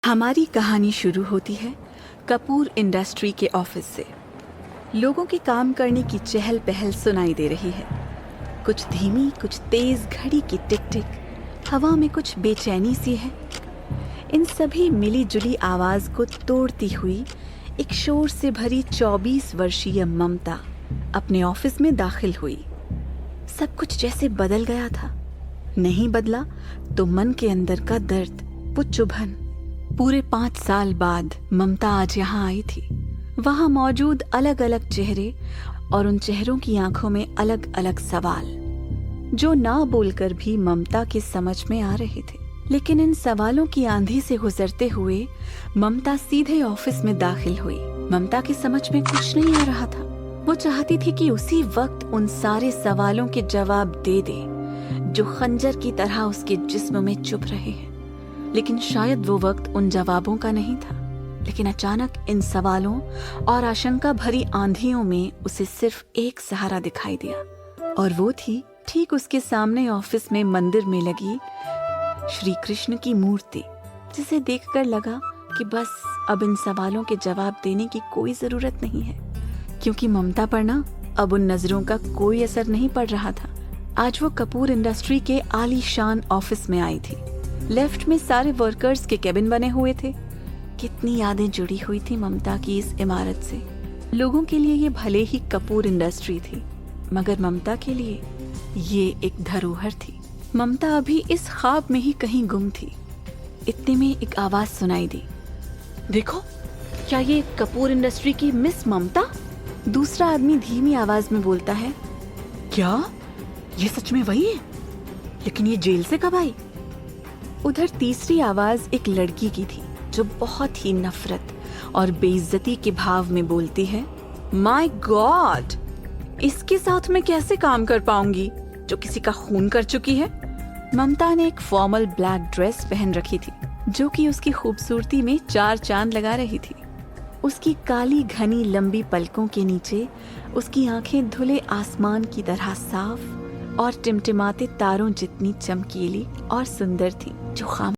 हमारी कहानी शुरू होती है कपूर इंडस्ट्री के ऑफिस से। लोगों के काम करने की चहल पहल सुनाई दे रही है। कुछ धीमी, कुछ तेज घड़ी की टिक टिक, हवा में कुछ बेचैनी सी है। इन सभी मिली जुली आवाज को तोड़ती हुई एक शोर से भरी 24 वर्षीय ममता अपने ऑफिस में दाखिल हुई। सब कुछ जैसे बदल गया था। नहीं बदला तो मन के अंदर का दर्द, वो चुभन। पूरे 5 साल बाद ममता आज यहाँ आई थी। वहाँ मौजूद अलग अलग चेहरे और उन चेहरों की आंखों में अलग अलग सवाल, जो ना बोलकर भी ममता के समझ में आ रहे थे। लेकिन इन सवालों की आंधी से गुजरते हुए ममता सीधे ऑफिस में दाखिल हुई। ममता के समझ में कुछ नहीं आ रहा था। वो चाहती थी कि उसी वक्त उन सारे सवालों के जवाब दे दे जो खंजर की तरह उसके जिस्म में चुभ रहे हैं। लेकिन शायद वो वक्त उन जवाबों का नहीं था। लेकिन अचानक इन सवालों और आशंका भरी आंधियों में उसे सिर्फ एक सहारा दिखाई दिया, और वो थी ठीक उसके सामने ऑफिस में मंदिर में लगी श्री कृष्ण की मूर्ति, जिसे देखकर लगा कि बस अब इन सवालों के जवाब देने की कोई जरूरत नहीं है, क्योंकि ममता पर ना अब उन नजरों का कोई असर नहीं पड़ रहा था। आज वो कपूर इंडस्ट्री के आलीशान ऑफिस में आई थी। लेफ्ट में सारे वर्कर्स के केबिन बने हुए थे। कितनी यादें जुड़ी हुई थी ममता की इस इमारत से। लोगों के लिए ये भले ही कपूर इंडस्ट्री थी, मगर ममता के लिए ये एक धरोहर थी। ममता अभी इस ख्वाब में ही कहीं गुम थी। इतने में एक आवाज सुनाई दी, देखो, क्या ये कपूर इंडस्ट्री की मिस ममता? दूसरा आदमी धीमी आवाज में बोलता है, क्या ये सच में वही है? लेकिन ये जेल से कब आई? उधर तीसरी आवाज एक लड़की की थी, जो बहुत ही नफरत और बेइज्जती के भाव में बोलती है, माय गॉड, इसके साथ मैं कैसे काम कर पाऊंगी जो किसी का खून कर चुकी है? ममता ने एक फॉर्मल ब्लैक ड्रेस पहन रखी थी, जो कि उसकी खूबसूरती में 4 चांद लगा रही थी। उसकी काली घनी लंबी पलकों के नीचे उसकी आंखें धुले आसमान की तरह साफ और टिमटिमाते तारों जितनी चमकीली और सुंदर थी, जो खामोश